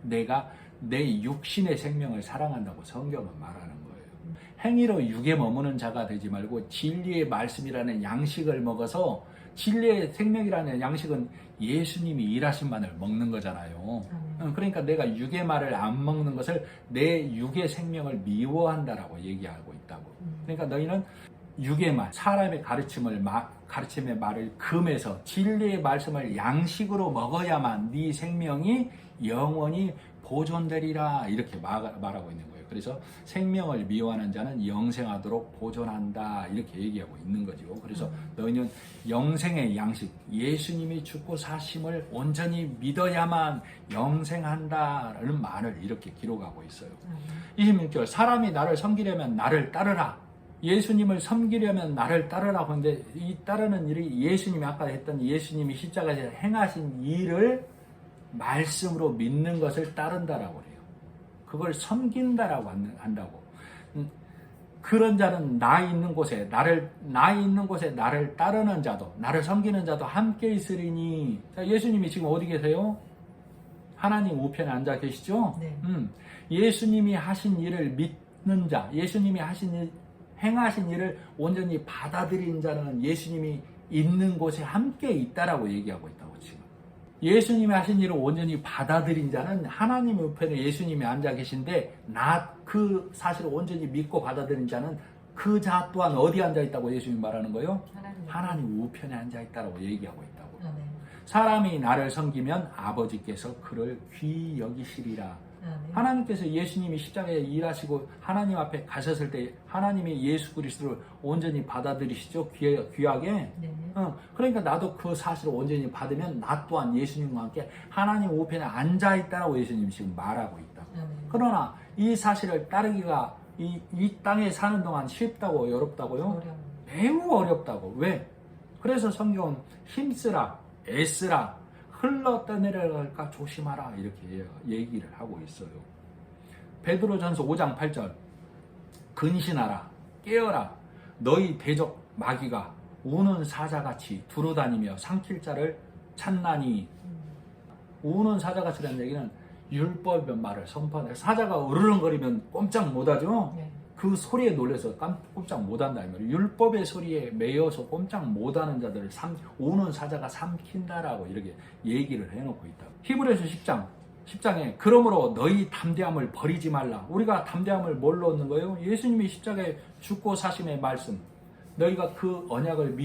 내가 내 육신의 생명을 사랑한다고 성경은 말하는 거예요. 행위로 육에 머무는 자가 되지 말고 진리의 말씀이라는 양식을 먹어서, 진리의 생명이라는 양식은 예수님이 일하신 만을 먹는 거잖아요. 그러니까 내가 육의 말을 안 먹는 것을 내 육의 생명을 미워한다라고 얘기하고 있다고. 그러니까 너희는 육의 말, 사람의 가르침의 말을 금해서 진리의 말씀을 양식으로 먹어야만 네 생명이 영원히 보존되리라, 이렇게 말하고 있는 거예요. 그래서 생명을 미워하는 자는 영생하도록 보존한다, 이렇게 얘기하고 있는 거죠. 그래서 너희는 영생의 양식, 예수님이 죽고 사심을 온전히 믿어야만 영생한다라는 말을 이렇게 기록하고 있어요. 26절, 사람이 나를 섬기려면 나를 따르라. 예수님을 섬기려면 나를 따르라. 그런데 이 따르는 일이 예수님이 아까 했던 예수님이 십자가에서 행하신 일을 말씀으로 믿는 것을 따른다라고 그래요. 그걸 섬긴다라고 한다고. 그런 자는 나 있는 곳에 나를 따르는 자도, 나를 섬기는 자도 함께 있으리니. 자, 예수님이 지금 어디 계세요? 하나님 우편에 앉아 계시죠? 네. 예수님이 하신 일을 믿는 자, 예수님이 행하신 일을 온전히 받아들인 자는 예수님이 있는 곳에 함께 있다라고 얘기하고 있다고 지금. 예수님이 하신 일을 온전히 받아들인 자는 하나님의 우편에 예수님이 앉아 계신데, 그 사실을 온전히 믿고 받아들인 자는 그 자 또한 어디 앉아 있다고 예수님이 말하는 거예요? 하나님 우편에 앉아 있다고 얘기하고 있다고. 사람이 나를 섬기면 아버지께서 그를 귀히 여기시리라. 하나님께서 예수님이 십자가에 일하시고 하나님 앞에 가셨을 때 하나님이 예수 그리스도를 온전히 받아들이시죠. 귀하게. 그러니까 나도 그 사실을 온전히 받으면 나 또한 예수님과 함께 하나님 우편에 앉아있다라고 예수님이 지금 말하고 있다. 그러나 이 사실을 따르기가 이 땅에 사는 동안 쉽다고 어렵다고요? 매우 어렵다고. 왜? 그래서 성경은 힘쓰라, 애쓰라, 흘러 떠내려갈까 조심하라, 이렇게 얘기를 하고 있어요. 베드로전서 5장 8절, 근신하라, 깨어라, 너희 대적 마귀가 우는 사자같이 두루다니며 삼킬 자를 찾나니. 우는 사자같이라는 얘기는 율법의 말을 선포하는, 사자가 으르렁거리면 꼼짝 못하죠. 그 소리에 놀라서 꼼짝 못한다 이 말이에요. 율법의 소리에 매여서 꼼짝 못하는 자들을 우는 사자가 삼킨다라고 이렇게 얘기를 해놓고 있다. 히브리서 10장에 그러므로 너희 담대함을 버리지 말라. 우리가 담대함을 뭘로 얻는 거예요? 예수님이 십자가에 죽고 사심의 말씀, 너희가 그 언약을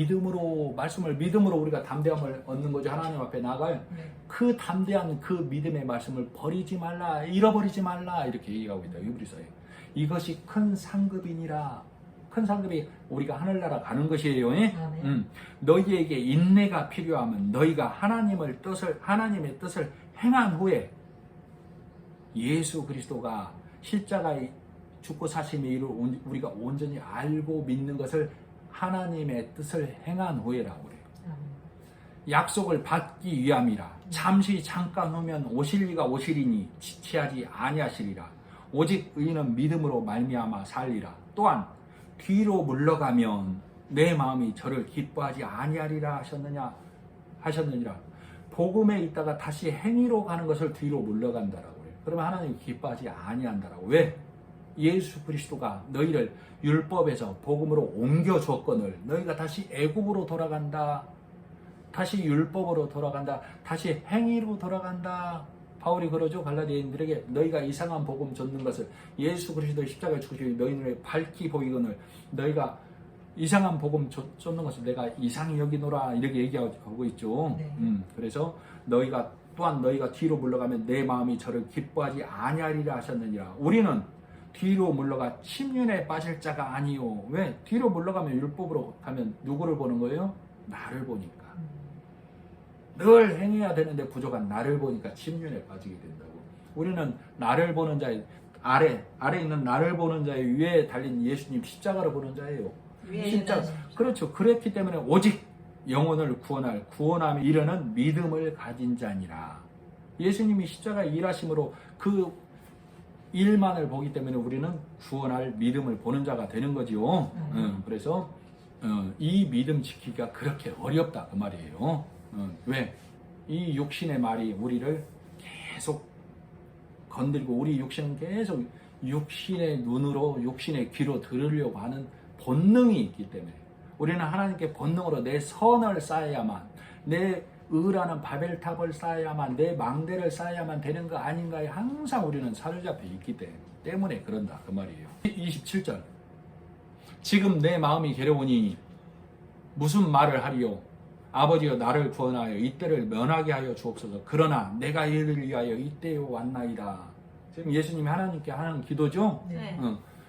말씀을 믿음으로 우리가 담대함을 얻는 거죠. 하나님 앞에 나가요. 그 담대한 그 믿음의 말씀을 버리지 말라, 잃어버리지 말라, 이렇게 얘기하고 있다. 히브리서에. 이것이 큰 상급이니라. 큰 상급이 우리가 하늘나라 가는 것이에요. 너희에게 인내가 필요하면 너희가 하나님의 뜻을 행한 후에 예수 그리스도가 십자가에 죽고 사심의 일을 우리가 온전히 알고 믿는 것을 하나님의 뜻을 행한 후에라고 그래요. 약속을 받기 위함이라. 잠시 잠깐 후면 오실 이가 오시리니 지체하지 아니하시리라. 오직 의인은 믿음으로 말미암아 살리라. 또한 뒤로 물러가면 내 마음이 저를 기뻐하지 아니하리라 하셨느니라. 복음에 있다가 다시 행위로 가는 것을 뒤로 물러간다라고 해요. 그러면 하나님이 기뻐하지 아니한다라고. 왜? 예수 그리스도가 너희를 율법에서 복음으로 옮겨 줬거늘 너희가 다시 애굽으로 돌아간다, 다시 율법으로 돌아간다, 다시 행위로 돌아간다. 바울이 그러죠. 갈라디아인들에게 너희가 이상한 복음 줬는 것을, 예수 그리스도의 십자가에 죽으시고 너희 눈에 밝히 보이거늘 너희가 이상한 복음 줬는 것을 내가 이상히 여기노라, 이렇게 얘기하고 있죠. 그래서 너희가 뒤로 물러가면 내 마음이 저를 기뻐하지 아니하리라 하셨느니라. 우리는 뒤로 물러가 침륜에 빠질 자가 아니요. 왜? 뒤로 물러가면 율법으로 가면 누구를 보는 거예요? 나를 보니까. 늘 행해야 되는데 부족한 나를 보니까 침륜에 빠지게 된다고. 우리는 나를 보는 자의 아래 있는 나를 보는 자의 위에 달린 예수님 십자가를 보는 자예요. 십자가. 그렇죠. 그랬기 때문에 오직 영혼을 구원함에 이르는 믿음을 가진 자니라. 예수님이 십자가에 일하심으로 그 일만을 보기 때문에 우리는 구원할 믿음을 보는 자가 되는 거지요. 그래서 이 믿음 지키기가 그렇게 어렵다 그 말이에요. 왜? 이 육신의 말이 우리를 계속 건들고 우리 육신은 계속 육신의 눈으로 육신의 귀로 들으려고 하는 본능이 있기 때문에 우리는 하나님께 본능으로 내 선을 쌓아야만, 내 의라는 바벨탑을 쌓아야만, 내 망대를 쌓아야만 되는 거 아닌가에 항상 우리는 사로잡혀 있기 때문에 그런다 그 말이에요. 27절 지금 내 마음이 괴로우니 무슨 말을 하리요? 아버지여 나를 구원하여 이때를 면하게 하여 주옵소서. 그러나 내가 이를 위하여 이때에 왔나이다. 지금 예수님이 하나님께 하는 기도죠. 네.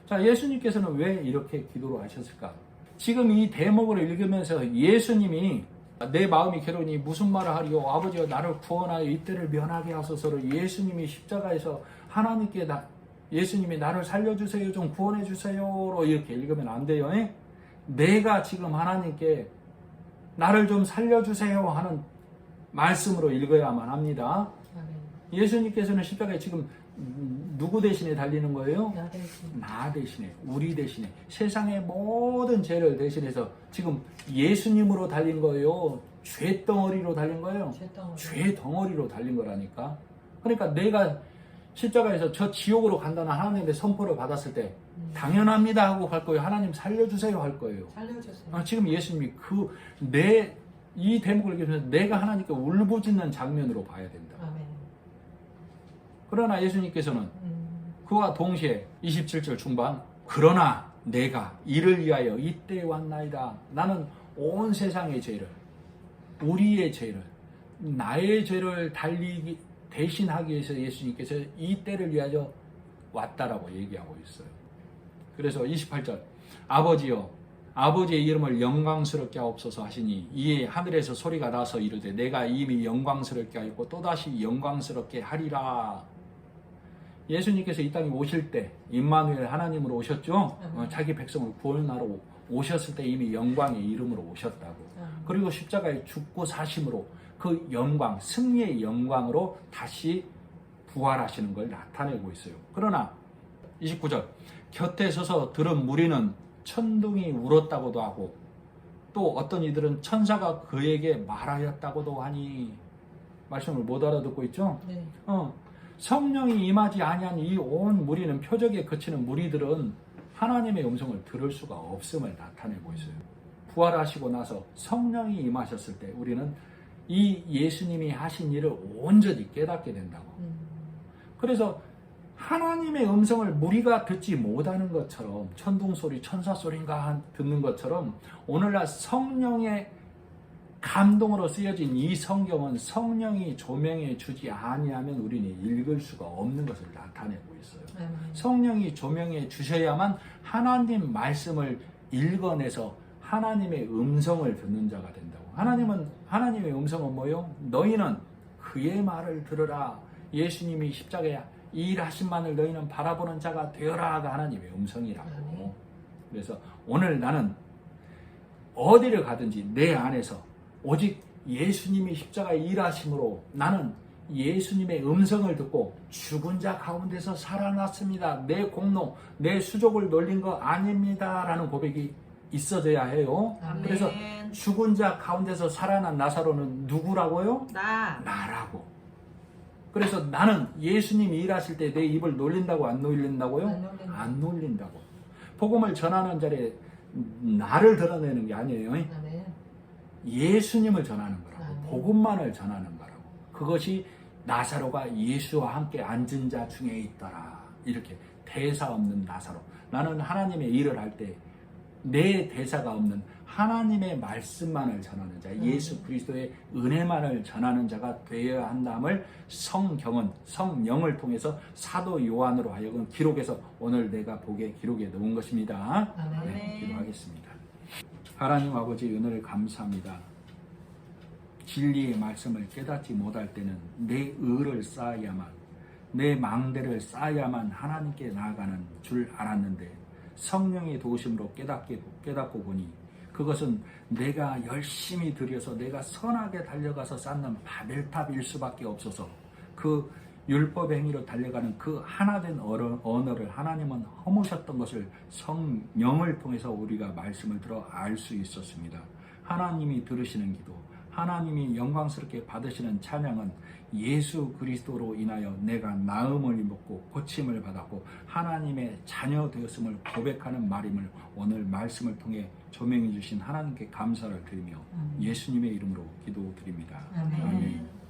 자, 예수님께서는 왜 이렇게 기도를 하셨을까? 지금 이 대목을 읽으면서 예수님이 내 마음이 괴로우니 무슨 말을 하리요? 아버지여 나를 구원하여 이때를 면하게 하소서를 예수님이 십자가에서 하나님께 예수님이 나를 살려주세요, 좀 구원해 주세요로 이렇게 읽으면 안 돼요. 내가 지금 하나님께 나를 좀 살려주세요 하는 말씀으로 읽어야만 합니다. 예수님께서는 십자가에 지금 누구 대신에 달리는 거예요? 나 대신에, 우리 대신에, 세상의 모든 죄를 대신해서 지금 예수님으로 달린 거예요? 죄덩어리로 달린 거예요? 죄덩어리로 달린 거라니까. 그러니까 내가 십자가에서 저 지옥으로 간다는 하나님의 선포를 받았을 때 당연합니다 하고 갈 거예요? 하나님 살려주세요 할 거예요? 살려주세요. 지금 예수님이 이 대목을 읽으면서 내가 하나님께 울부짖는 장면으로 봐야 된다. 아멘. 그러나 예수님께서는 그와 동시에 27절 중반 그러나 내가 이를 위하여 이때에 왔나이다. 나는 온 세상의 죄를, 우리의 죄를, 나의 죄를 대신하기 위해서 예수님께서 이 때를 위하여 왔다라고 얘기하고 있어요. 그래서 28절 아버지여 아버지의 이름을 영광스럽게 하옵소서 하시니 이에 하늘에서 소리가 나서 이르되 내가 이미 영광스럽게 하였고 또다시 영광스럽게 하리라. 예수님께서 이 땅에 오실 때 임마누엘 하나님으로 오셨죠. 자기 백성을 구원하러 오셨을 때 이미 영광의 이름으로 오셨다고. 그리고 십자가에 죽고 사심으로 그 영광, 승리의 영광으로 다시 부활하시는 걸 나타내고 있어요. 그러나 29절 곁에 서서 들은 무리는 천둥이 울었다고도 하고 또 어떤 이들은 천사가 그에게 말하였다고도 하니 말씀을 못 알아듣고 있죠. 네. 성령이 임하지 아니한 이 온 무리는 표적에 그치는 무리들은 하나님의 음성을 들을 수가 없음을 나타내고 있어요. 부활하시고 나서 성령이 임하셨을 때 우리는 이 예수님이 하신 일을 온전히 깨닫게 된다고. 그래서 하나님의 음성을 무리가 듣지 못하는 것처럼 천둥소리, 천사소리인가 듣는 것처럼 오늘날 성령의 감동으로 쓰여진 이 성경은 성령이 조명해 주지 아니하면 우리는 읽을 수가 없는 것을 나타내고 있어요. 성령이 조명해 주셔야만 하나님 말씀을 읽어내서 하나님의 음성을 듣는 자가 된다고. 하나님의 음성은 뭐요? 너희는 그의 말을 들으라. 예수님이 십자가에 일하신만을 너희는 바라보는 자가 되어라가 하나님의 음성이라고. 그래서 오늘 나는 어디를 가든지 내 안에서 오직 예수님이 십자가에 일하심으로 나는 예수님의 음성을 듣고 죽은 자 가운데서 살아났습니다. 내 공로, 내 수족을 놀린 거 아닙니다. 라는 고백이 있어져야 해요. 아멘. 그래서 죽은 자 가운데서 살아난 나사로는 누구라고요? 나라고. 그래서 나는 예수님이 일하실 때 내 입을 놀린다고 안 놀린다고요? 안 놀린다고. 복음을 전하는 자리에 나를 드러내는 게 아니에요. 예수님을 전하는 거라고. 복음만을 전하는 거라고. 그것이 나사로가 예수와 함께 앉은 자 중에 있더라. 이렇게 대사 없는 나사로. 나는 하나님의 일을 할 때 내 대사가 없는 하나님의 말씀만을 전하는 자, 예수 그리스도의 은혜만을 전하는 자가 되어야 한다음을 성령을 통해서 사도 요한으로 하여금 기록해서 오늘 내가 보게 기록해 놓은 것입니다. 아멘. 네, 기도하겠습니다. 하나님 아버지 은혜를 감사합니다. 진리의 말씀을 깨닫지 못할 때는 내 의를 쌓아야만, 내 망대를 쌓아야만 하나님께 나아가는 줄 알았는데 성령의 도우심으로 깨닫고 보니 그것은 내가 열심히 들여서 내가 선하게 달려가서 쌓는 바벨탑일 수밖에 없어서 그 율법 행위로 달려가는 그 하나된 언어를 하나님은 허무셨던 것을 성령을 통해서 우리가 말씀을 들어 알 수 있었습니다. 하나님이 들으시는 기도, 하나님이 영광스럽게 받으시는 찬양은 예수 그리스도로 인하여 내가 나음을 입었고 고침을 받았고 하나님의 자녀 되었음을 고백하는 말임을 오늘 말씀을 통해 조명해 주신 하나님께 감사를 드리며 예수님의 이름으로 기도드립니다. 아멘. 아멘.